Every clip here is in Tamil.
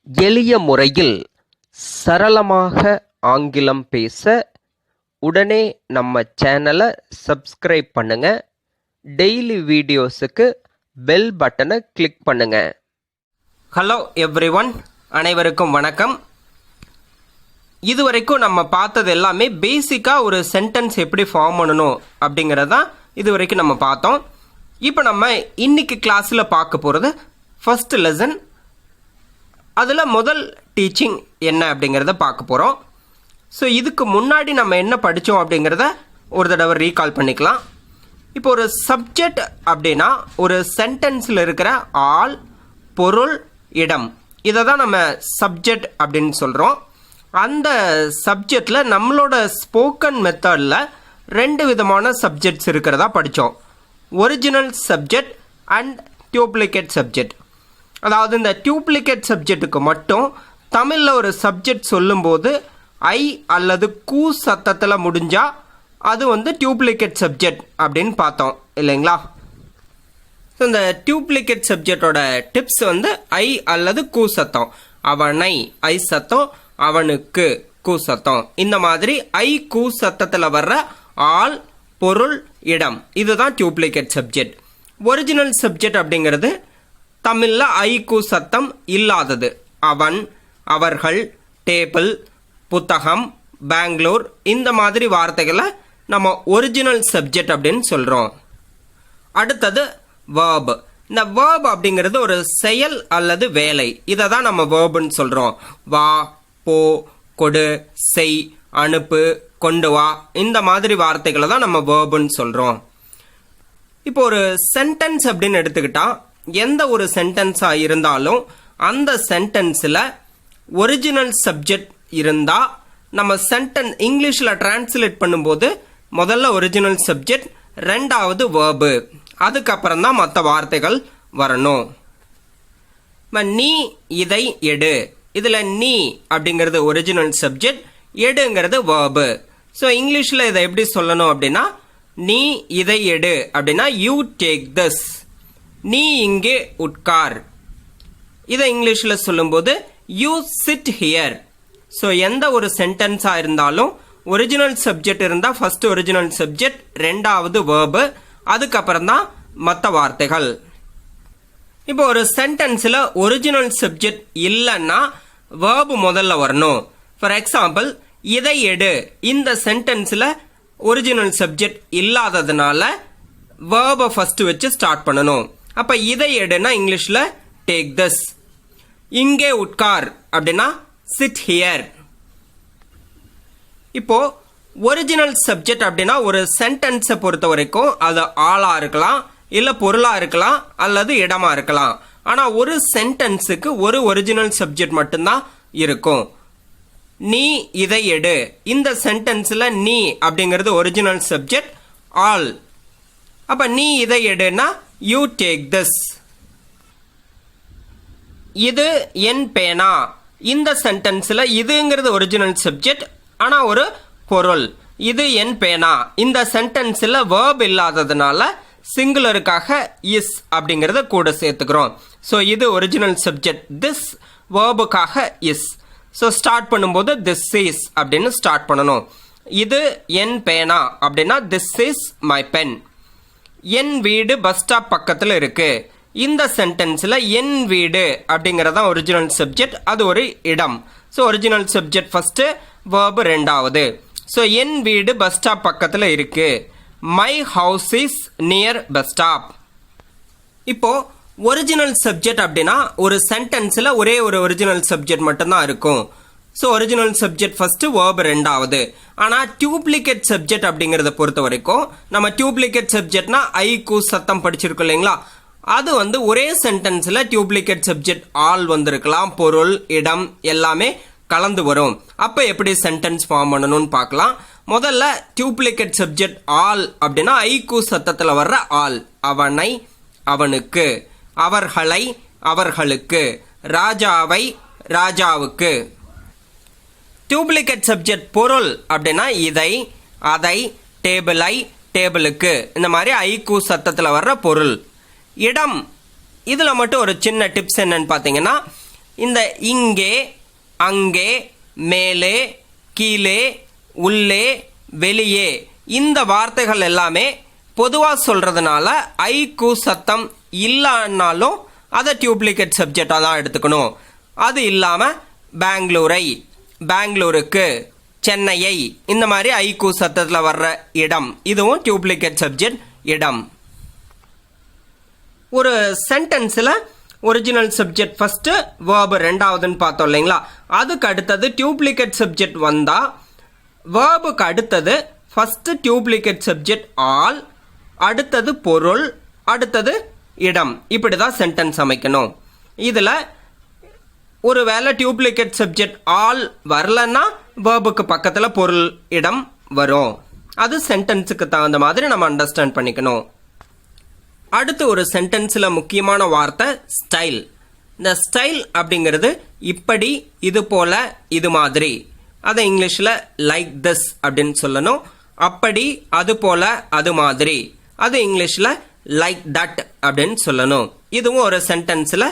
எளிய முறையில் சரளமாக ஆங்கிலம் பேச உடனே நம்ம சேனலை சப்ஸ்கிரைப் பண்ணுங்க. டெய்லி வீடியோஸுக்கு பெல் பட்டனை கிளிக் பண்ணுங்க. ஹலோ எவ்ரிஒன், அனைவருக்கும் வணக்கம். இதுவரைக்கும் நம்ம பார்த்தது எல்லாமே பேசிக்காக ஒரு சென்டென்ஸ் எப்படி ஃபார்ம் பண்ணணும் அப்படிங்கிறதான் இதுவரைக்கும் நம்ம பார்த்தோம். இப்போ நம்ம இன்னைக்கு கிளாஸில் பார்க்க போகிறது ஃபர்ஸ்ட் லெசன். அதில் முதல் டீச்சிங் என்ன அப்படிங்கிறத பார்க்க போகிறோம். ஸோ இதுக்கு முன்னாடி நம்ம என்ன படித்தோம் அப்படிங்கிறத ஒரு தடவை ரீகால் பண்ணிக்கலாம். இப்போ ஒரு சப்ஜெக்ட் அப்படின்னா ஒரு சென்டென்ஸில் இருக்கிற ஆள், பொருள், இடம், இதை தான் நம்ம சப்ஜெக்ட் அப்படின்னு சொல்கிறோம். அந்த சப்ஜெக்டில் நம்மளோட ஸ்போக்கன் மெத்தடில் 2 விதமான சப்ஜெக்ட்ஸ் இருக்கிறதா படித்தோம். Original subject and duplicate subject. அதாவது இந்த டியூப்ளிகேட் சப்ஜெக்ட்டுக்கு மட்டும் தமிழில் ஒரு சப்ஜெக்ட் சொல்லும்போது ஐ அல்லது கூ சத்தத்தில் முடிஞ்சால் அது டியூப்ளிகேட் சப்ஜெக்ட் அப்படின்னு பார்த்தோம் இல்லைங்களா? ஸோ இந்த டியூப்ளிகேட் சப்ஜெக்டோட டிப்ஸ் ஐ அல்லது கூ சத்தம். அவனை ஐ சத்தம், அவனுக்கு கூ சத்தம். இந்த மாதிரி ஐ கூ சத்தத்தில் வர்ற ஆள், பொருள், இடம், இதுதான் டியூப்ளிகேட் சப்ஜெக்ட். ஒரிஜினல் சப்ஜெக்ட் அப்படிங்கிறது தமிழில் ஐ கூ சத்தம் இல்லாதது. அவன், அவர்கள், டேபிள், புத்தகம், பெங்களூர், இந்த மாதிரி வார்த்தைகளை நம்ம ஒரிஜினல் சப்ஜெக்ட் அப்படின்னு சொல்கிறோம். அடுத்தது வேர்ப். இந்த வேர்ப் அப்படிங்கிறது ஒரு செயல் அல்லது வேலை. இதை தான் நம்ம வேர்புன்னு சொல்கிறோம். வா, போ, கொடு, செய், அனுப்பு, கொண்டு வா, இந்த மாதிரி வார்த்தைகளை தான் நம்ம வேர்புன்னு சொல்கிறோம். இப்போ ஒரு சென்டென்ஸ் அப்படின்னு எடுத்துக்கிட்டா எந்த ஒரு சென்டென்ஸாக இருந்தாலும் அந்த சென்டென்ஸில் ஒரிஜினல் சப்ஜெக்ட் இருந்தால் நம்ம சென்டென்ஸ் இங்கிலீஷில் டிரான்ஸ்லேட் பண்ணும்போது முதல்ல ஒரிஜினல் சப்ஜெக்ட், ரெண்டாவது வேர்பு, அதுக்கப்புறம் தான் மற்ற வார்த்தைகள் வரணும். நீ இதை எடு. இதில் நீ அப்படிங்கிறது ஒரிஜினல் சப்ஜெக்ட், எடுங்கிறது வேர்பு. ஸோ இங்கிலீஷில் இதை எப்படி சொல்லணும் அப்படின்னா, நீ இதை எடு அப்படின்னா யூ டேக் திஸ். நீ இங்கே உட்கார். இதை இங்கிலீஷில் சொல்லும்போது யூ சிட் ஹியர். ஸோ எந்த ஒரு சென்டென்ஸாக இருந்தாலும் ஒரிஜினல் சப்ஜெக்ட் இருந்தால் ஃபர்ஸ்ட் ஒரிஜினல் சப்ஜெக்ட், ரெண்டாவது வேர்பு, அதுக்கப்புறம் தான் மற்ற வார்த்தைகள். இப்போ ஒரு சென்டென்ஸில் ஒரிஜினல் சப்ஜெக்ட் இல்லைன்னா வேர்பு முதல்ல வரணும். ஃபார் எக்ஸாம்பிள், இதை எடு. இந்த சென்டென்ஸில் ஒரிஜினல் சப்ஜெக்ட் இல்லாததுனால வேர்பை ஃபர்ஸ்ட் வச்சு ஸ்டார்ட் பண்ணணும். அப்போ இதை எடுனா இங்கிலீஷில் டேக் திஸ். இங்கே உட்கார் அப்படின்னா சிட் ஹியர். இப்போ ஒரிஜினல் சப்ஜெக்ட் அப்படின்னா ஒரு சென்டென்ஸை பொறுத்த வரைக்கும் அது ஆளா இருக்கலாம், இல்லை பொருளா இருக்கலாம், அல்லது இடமா இருக்கலாம். ஆனால் ஒரு சென்டென்ஸுக்கு ஒரு ஒரிஜினல் சப்ஜெக்ட் மட்டும்தான் இருக்கும். நீ இதை எடு. இந்த சென்டென்ஸில் நீ அப்படிங்கிறது ஒரிஜினல் சப்ஜெக்ட், ஆல். அப்போ நீ இதை எடுனா யூ டேக் திஸ். இது என் பேனா. இந்த சென்டென்ஸில் இதுங்கிறது ஒரிஜினல் சப்ஜெக்ட், ஆனால் ஒரு பொருள். இது என் பேனா. இந்த சென்டென்ஸில் வேர்ப் இல்லாததுனால சிங்குலருக்காக இஸ் அப்படிங்கிறத கூட சேர்த்துக்கிறோம். ஸோ இது ஒரிஜினல் சப்ஜெக்ட் திஸ், வேர்புக்காக இஸ். ஸோ ஸ்டார்ட் பண்ணும்போது திஸ் இஸ் அப்படின்னு ஸ்டார்ட் பண்ணணும். இது என் பேனா அப்படின்னா திஸ் இஸ் மை பென். என் வீடு பஸ் ஸ்டாப் பக்கத்தில் இருக்கு. இந்த சென்டென்ஸில் என் வீடு அப்படிங்கிறதா ஒரிஜினல் சப்ஜெக்ட், அது ஒரு இடம். So original subject first, verb ரெண்டாவது. ஸோ என் வீடு பஸ் ஸ்டாப் பக்கத்தில் இருக்கு. My house is near bus stop. இப்போ ஒரிஜினல் சப்ஜெக்ட் அப்படின்னா ஒரு சென்டென்ஸில் ஒரே ஒரு ஒரிஜினல் சப்ஜெக்ட் மட்டும்தான் இருக்கும். So original subject first, verb ரெண்டாவது. ஆனால் டியூப்ளிகேட் சப்ஜெக்ட் அப்படிங்கிறத பொறுத்த வரைக்கும் நம்ம டியூப்ளிகேட் சப்ஜெக்ட்னா ஐ கூ சத்தம் படிச்சிருக்கோம் இல்லைங்களா? அது ஒரே சென்டென்ஸில் டியூப்ளிகேட் சப்ஜெக்ட் ஆல் வந்திருக்கலாம், பொருள், இடம் எல்லாமே கலந்து வரும். அப்போ எப்படி சென்டென்ஸ் ஃபார்ம் பண்ணணும்னு பார்க்கலாம். முதல்ல டியூப்ளிகேட் சப்ஜெக்ட் ஆல் அப்படின்னா ஐ கூ சத்தத்தில் வர்ற ஆல். அவனை, அவனுக்கு, அவர்களை, அவர்களுக்கு, ராஜாவை, ராஜாவுக்கு. டியூப்ளிகேட் சப்ஜெக்ட் பொருள் அப்படின்னா இதை, அதை, டேபிளை, டேபிளுக்கு, இந்த மாதிரி ஐ கூ சத்தத்தில் வர்ற பொருள். இடம், இதில் மட்டும் ஒரு சின்ன டிப்ஸ் என்னன்னு பார்த்தீங்கன்னா, இந்த இங்கே, அங்கே, மேலே, கீழே, உள்ளே, வெளியே இந்த வார்த்தைகள் எல்லாமே பொதுவாக சொல்றதுனால ஐக்கு சத்தம் இல்லைன்னாலும் அதை டியூப்ளிகேட் சப்ஜெக்டாக தான் எடுத்துக்கணும். அது இல்லாமல் பெங்களூரை, பெங்களூருக்கு, சென்னையை இந்த மாதிரி ஐக்கு சத்தத்தில் வர்ற இடம் இதுவும் டியூப்ளிகேட் சப்ஜெக்ட் இடம். ஒரு சென்டென்ஸில் ஒரிஜினல் சப்ஜெக்ட் ஃபர்ஸ்ட், வேர்பு ரெண்டாவதுன்னு பார்த்தோம் இல்லைங்களா? அதுக்கு அடுத்தது டியூப்ளிகேட் சப்ஜெக்ட் வந்தால் வேர்புக்கு அடுத்தது ஃபர்ஸ்ட் டியூப்ளிகேட் சப்ஜெக்ட் ஆல், அடுத்தது பொருள், அடுத்தது இடம். இப்படி தான் சென்டென்ஸ் அமைக்கணும். இதில் ஒரு வேளை டியூப்ளிகேட் சப்ஜெக்ட் ஆல் வரலன்னா வேர்புக்கு பக்கத்தில் பொருள், இடம் வரும். அது சென்டென்ஸுக்கு தகுந்த மாதிரி நம்ம அண்டர்ஸ்டாண்ட் பண்ணிக்கணும். அடுத்து ஒரு சென்டென்ஸில் முக்கியமான வார்த்தை ஸ்டைல். இந்த ஸ்டைல் அப்படிங்கிறது இப்படி, இது போல, இது மாதிரி. அதை இங்கிலீஷில் லைக் திஸ் அப்படின்னு சொல்லணும். அப்படி, அது போல, அது மாதிரி. அது இங்கிலீஷில் லைக் தட் அப்படின்னு சொல்லணும். இதுவும் ஒரு சென்டென்ஸில்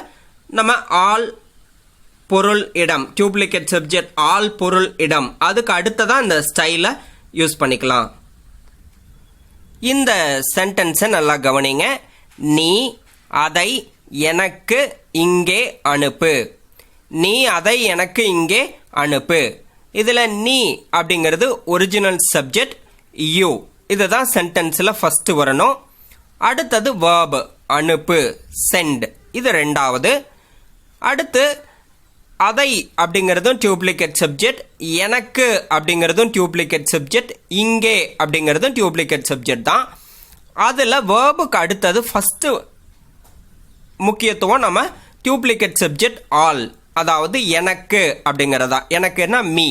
நம்ம ஆல் பொருள் இடம், டியூப்ளிகேட் சப்ஜெக்ட் ஆல் பொருள் இடம், அதுக்கு அடுத்ததான் இந்த ஸ்டைலை யூஸ் பண்ணிக்கலாம். இந்த சென்டென்ஸை நல்லா கவனிங்க. நீ அதை எனக்கு இங்கே அனுப்பு. நீ அதை எனக்கு இங்கே அனுப்பு. இதில் நீ அப்படிங்கிறது ஒரிஜினல் சப்ஜெக்ட் யூ. இதுதான் சென்டென்ஸில் ஃபர்ஸ்ட் வரணும். அடுத்தது வேர்பு அனுப்பு, சென்ட், இது ரெண்டாவது. அடுத்து அதை அப்படிங்கிறதும் டியூப்ளிகேட் சப்ஜெக்ட், எனக்கு அப்படிங்கிறதும் டியூப்ளிகேட் சப்ஜெக்ட், இங்கே அப்படிங்கிறதும் டியூப்ளிகேட் சப்ஜெக்ட் தான். அதில் வேர்புக்கு அடுத்தது ஃபர்ஸ்ட் முக்கியத்துவம் நம்ம டியூப்ளிகேட் சப்ஜெக்ட் ஆல், அதாவது எனக்கு அப்படிங்கிறதா. எனக்குன்னா மீ,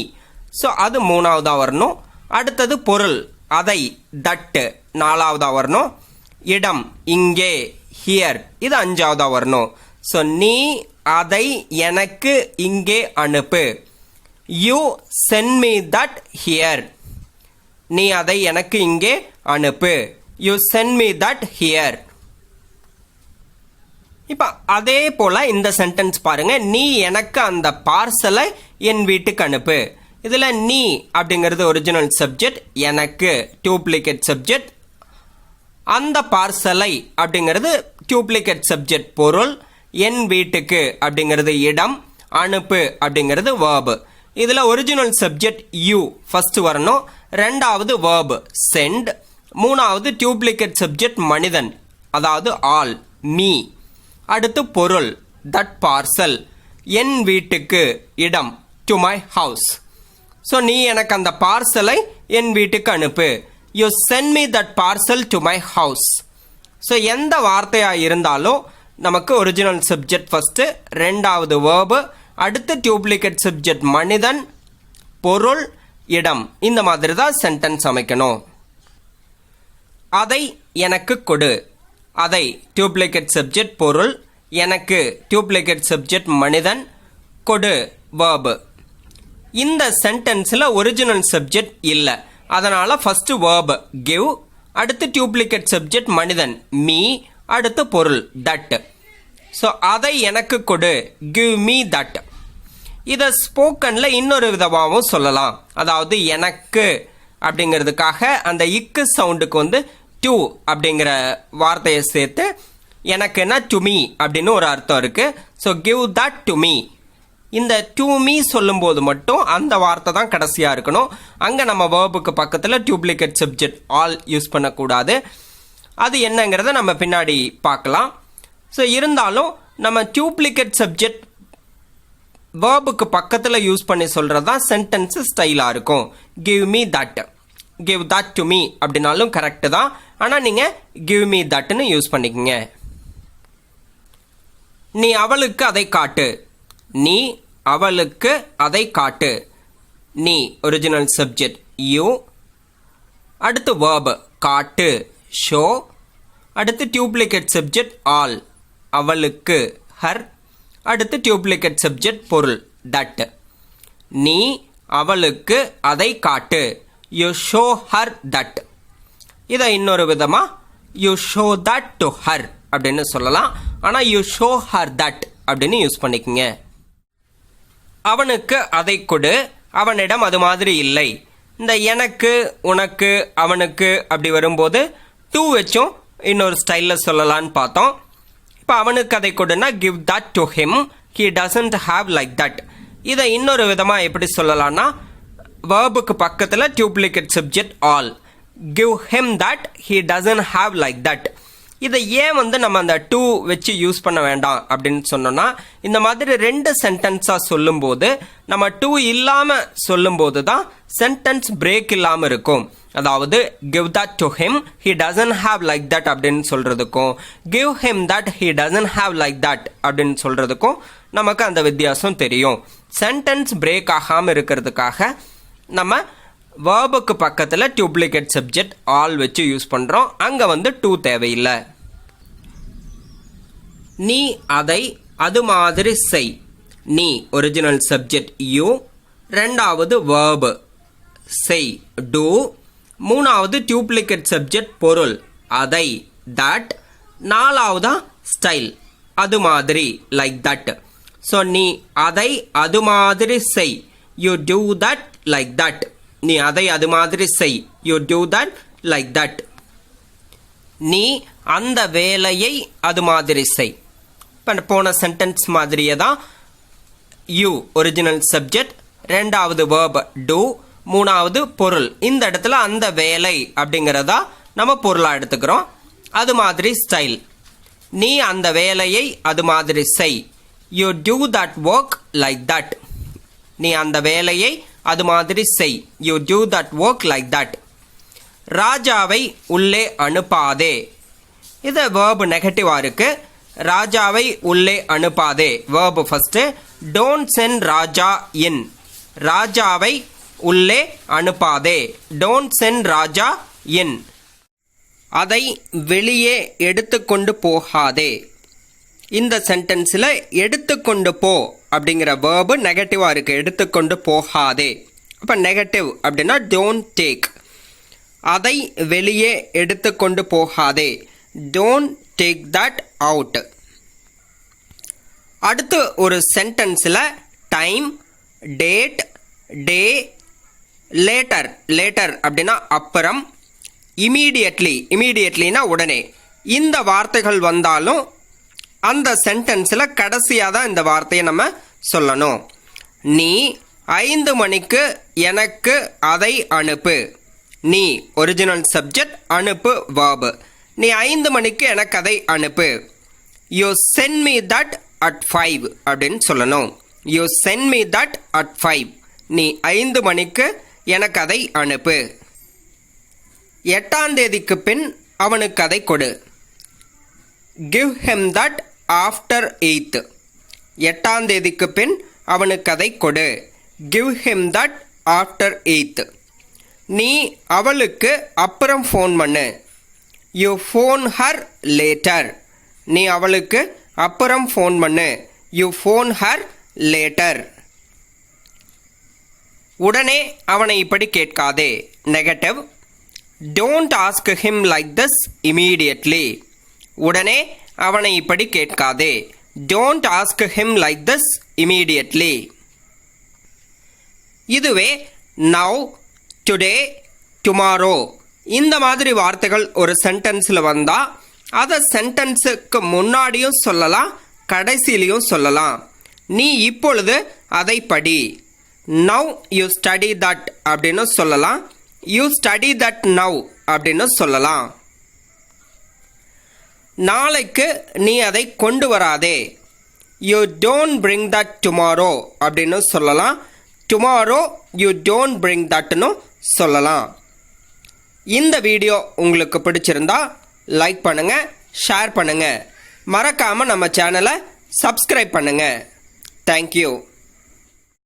ஸோ அது மூணாவதாக வரணும். அடுத்தது பொருள் அதை, தட்டு, நாலாவதாக வரணும். இடம் இங்கே, ஹியர், இது அஞ்சாவதாக வரணும். ஸோ நீ அதை எனக்கு இங்கே அனுப்பு. You sent me that here. நீ அதை எனக்கு இங்கே அனுப்பு. You sent me that here. இப்போ அதே போல இந்த சென்டென்ஸ் பாருங்க. நீ எனக்கு அந்த பார்சலை என் வீட்டுக்கு அனுப்பு. இதில் நீ அப்படிங்கிறது ஒரிஜினல் சப்ஜெக்ட், எனக்கு டியூப்ளிகேட் சப்ஜெக்ட், அந்த பார்சலை அப்படிங்கிறது டியூப்ளிகேட் சப்ஜெக்ட் பொருள், என் வீட்டுக்கு அப்படிங்கிறது இடம், அனுப்பு அப்படிங்கிறது வேர்பு. இதில் ஒரிஜினல் சப்ஜெக்ட் யூ ஃபர்ஸ்ட் வரணும். ரெண்டாவது வேர்பு சென்ட். மூணாவது டியூப்ளிகேட் சப்ஜெக்ட் மனிதன், அதாவது ஆல், மீ. அடுத்து பொருள் தட் பார்சல், என் வீட்டுக்கு இடம், டு மை ஹவுஸ். ஸோ நீ எனக்கு அந்த பார்சலை என் வீட்டுக்கு அனுப்பு. You sent me that parcel to my house. So எந்த வார்த்தையாக இருந்தாலும் நமக்கு ஒரிஜினல் சப்ஜெக்ட் ஃபர்ஸ்ட், ரெண்டாவது வேர்பு, அடுத்து டியூப்ளிகேட் சப்ஜெக்ட் மனிதன், பொருள், இடம். இந்த மாதிரி தான் சென்டென்ஸ் அமைக்கணும். அதை எனக்கு கொடு. அதை டியூப்ளிகேட் சப்ஜெக்ட் பொருள், எனக்கு டியூப்ளிகேட் சப்ஜெக்ட் மனிதன், கொடு வேர்பு. இந்த சென்டென்ஸில் ஒரிஜினல் சப்ஜெக்ட் இல்லை, அதனால ஃபர்ஸ்ட் வேர்பு கிவ், அடுத்து டியூப்ளிகேட் சப்ஜெக்ட் மனிதன் மீ, அடுத்து பொருள் தட். ஸோ அதை எனக்கு கொடு, கிவ் மீ தட். இதை ஸ்போக்கனில் இன்னொரு விதமாகவும் சொல்லலாம். அதாவது எனக்கு அப்படிங்கிறதுக்காக அந்த இக்கு சவுண்டுக்கு டு அப்படிங்கிற வார்த்தையை சேர்த்து எனக்குன்னா டு மீ அப்படின்னு ஒரு அர்த்தம் இருக்கு. So give that to me. இந்த டு மீ சொல்லும்போது மட்டும் அந்த வார்த்தை தான் கடைசியாக இருக்கணும். அங்கே நம்ம வேர்புக்கு பக்கத்தில் டியூப்ளிகேட் சப்ஜெக்ட் ஆல் யூஸ் பண்ணக்கூடாது. அது என்னங்கிறத நம்ம பின்னாடி பார்க்கலாம். ஸோ இருந்தாலும் நம்ம டியூப்ளிகேட் சப்ஜெக்ட் வேர்புக்கு பக்கத்தில் யூஸ் பண்ணி சொல்கிறது தான் சென்டென்ஸ் ஸ்டைலாக இருக்கும். Give me that, give that to me அப்படின்னாலும் கரெக்டு தான். ஆனால் நீங்கள் கிவ் மீ தட்னு யூஸ் பண்ணிக்கங்க. நீ அவளுக்கு அதை காட்டு. நீ அவளுக்கு அதை காட்டு. நீ ஒரிஜினல் சப்ஜெக்ட் யூ. அடுத்து வேர்பு காட்டு, ஷோ. அடுத்து டியூப்ளிகேட் சப்ஜெக்ட் ஆல், அவளுக்கு ஹர். அடுத்து டியூப்ளிகேட் சப்ஜெக்ட் பொருள் தட். நீ அவளுக்கு அதை காட்டு. You show her that. இதை இன்னொரு விதமா you show that to her அப்படின்னு சொல்லலாம். ஆனால் யூ ஷோ ஹர் தட் அப்படின்னு யூஸ் பண்ணிக்கங்க. அவனுக்கு அதை கொடு, அவனிடம் அது மாதிரி இல்லை. இந்த எனக்கு, உனக்கு, அவனுக்கு அப்படி வரும்போது டு வச்சும் இன்னொரு ஸ்டைலில் சொல்லலான்னு பார்த்தோம். இப்போ அவனுக்கு அதை கொடுன்னா give that to him, he doesn't have like that. இதை இன்னொரு விதமாக எப்படி சொல்லலாம்னா வேர்புக்கு பக்கத்தில் duplicate subject all, give him that, he doesn't have like that. இதை ஏன் நம்ம அந்த டூ வச்சு யூஸ் பண்ண வேண்டாம் அப்படின்னு சொன்னோம்னா, இந்த மாதிரி ரெண்டு சென்டென்ஸாக சொல்லும்போது நம்ம டூ இல்லாமல் சொல்லும்போது தான் சென்டென்ஸ் பிரேக் இல்லாமல் இருக்கும். அதாவது give that to him, he doesn't have like that அப்படின்னு சொல்கிறதுக்கும் give him that, he doesn't have like that அப்படின்னு சொல்கிறதுக்கும் நமக்கு அந்த வித்தியாசம் தெரியும். சென்டென்ஸ் பிரேக் ஆகாமல் இருக்கிறதுக்காக நம்ம வேர்புக்கு பக்கத்தில் டியூப்ளிகேட் சப்ஜெக்ட் ஆல் வச்சு யூஸ் பண்ணுறோம். அங்கே டூ தேவையில்லை. நீ அதை அது மாதிரி செய். நீ ஒரிஜினல் சப்ஜெக்ட் யூ, ரெண்டாவது வேர்பு செய் டூ, மூணாவது டியூப்ளிகேட் சப்ஜெக்ட் பொருள் அதை தட், நாலாவதா ஸ்டைல் அது மாதிரி லைக் தட். ஸோ நீ அதை அது மாதிரி செய், you do that like that. நீ அதை அது மாதிரி செய், you do that like that. நீ அந்த வேலையை அது மாதிரி செய். இப்போ போன சென்டென்ஸ் மாதிரியே தான் யூ ஒரிஜினல் சப்ஜெக்ட், ரெண்டாவது வேர்ப் டூ, மூணாவது பொருள். இந்த இடத்துல அந்த வேலை அப்படிங்கிறதா நம்ம பொருளாக எடுத்துக்கிறோம். அது மாதிரி ஸ்டைல், நீ அந்த வேலையை அது மாதிரி செய், you do that work like that. நீ அந்த வேலையை அது மாதிரி செய், you do that work like that. ராஜாவை உள்ளே அனுப்பாதே. இது வேர்பு நெகட்டிவாக இருக்கு. ராஜாவை உள்ளே அனுப்பாதே வேர்பு ஃபர்ஸ்ட். டோன்ட் சென்ட் ராஜா இன். ராஜாவை உள்ளே அனுப்பாதே, டோன்ட் சென்ட் ராஜா இன். அதை வெளியே எடுத்துக்கொண்டு போகாதே. இந்த சென்டென்ஸில் எடுத்துக்கொண்டு போ அப்படிங்கிற வேர்பு நெகட்டிவாக இருக்குது. எடுத்துக்கொண்டு போகாதே. அப்போ நெகட்டிவ் அப்படின்னா டோன்ட் டேக். அதை வெளியே எடுத்துக்கொண்டு போகாதே, டோன்ட் டேக் தட் அவுட். அடுத்து ஒரு சென்டென்ஸில் டைம், டேட், டே, லேட்டர், லேட்டர் அப்படின்னா அப்புறம், இமீடியட்லி, இமீடியட்லினா உடனே, இந்த வார்த்தைகள் வந்தாலும் அந்த சென்டென்ஸில் கடைசியாக தான் இந்த வார்த்தையை நம்ம சொல்லணும். நீ 5 மணிக்கு எனக்கு அதை அனுப்பு. நீ ஒரிஜினல் சப்ஜெக்ட், அனுப்பு வேர்பு. நீ 5 மணிக்கு எனக்கு அதை அனுப்பு. You sent me that at 5 அப்படின்னு சொல்லணும். You sent me that at 5. நீ 5 மணிக்கு எனக்கு அதை அனுப்பு. 8ஆம் தேதிக்கு பின் அவனுக்கு அதை கொடு. Give him that after 8th. 8ஆம் தேதிக்கு பின் அவனுக்கு அதை கொடு. Give him that after 8th. நீ அவளுக்கு அப்புறம் ஃபோன் பண்ணு. You phone her later. நீ அவளுக்கு அப்புறம் ஃபோன் பண்ணு. You phone her later. உடனே அவனை இப்படி கேட்காதே, negative. Don't ask him like this immediately. உடனே அவனை இப்படி கேட்காதே, don't ask him like this immediately. இதுவே நவ், டுடே, டுமாரோ இந்த மாதிரி வார்த்தைகள் ஒரு சென்டென்ஸில் வந்தால் அதை சென்டென்ஸுக்கு முன்னாடியும் சொல்லலாம், கடைசியிலையும் சொல்லலாம். நீ இப்பொழுது அதை படி. நவ் யூ ஸ்டடி தட் அப்படின்னு சொல்லலாம். யூ ஸ்டடி தட் நவ் அப்படின்னு சொல்லலாம். நாளைக்கு நீ அதை கொண்டு வராதே. You don't bring that tomorrow அப்படின்னு சொல்லலாம். டுமாரோ யூ டோன்ட் பிரிங் தட்னு சொல்லலாம். இந்த வீடியோ உங்களுக்கு பிடிச்சிருந்தா லைக் பண்ணுங்க, ஷேர் பண்ணுங்க, மறக்காம நம்ம சேனலை சப்ஸ்கிரைப் பண்ணுங்க. தேங்க்யூ.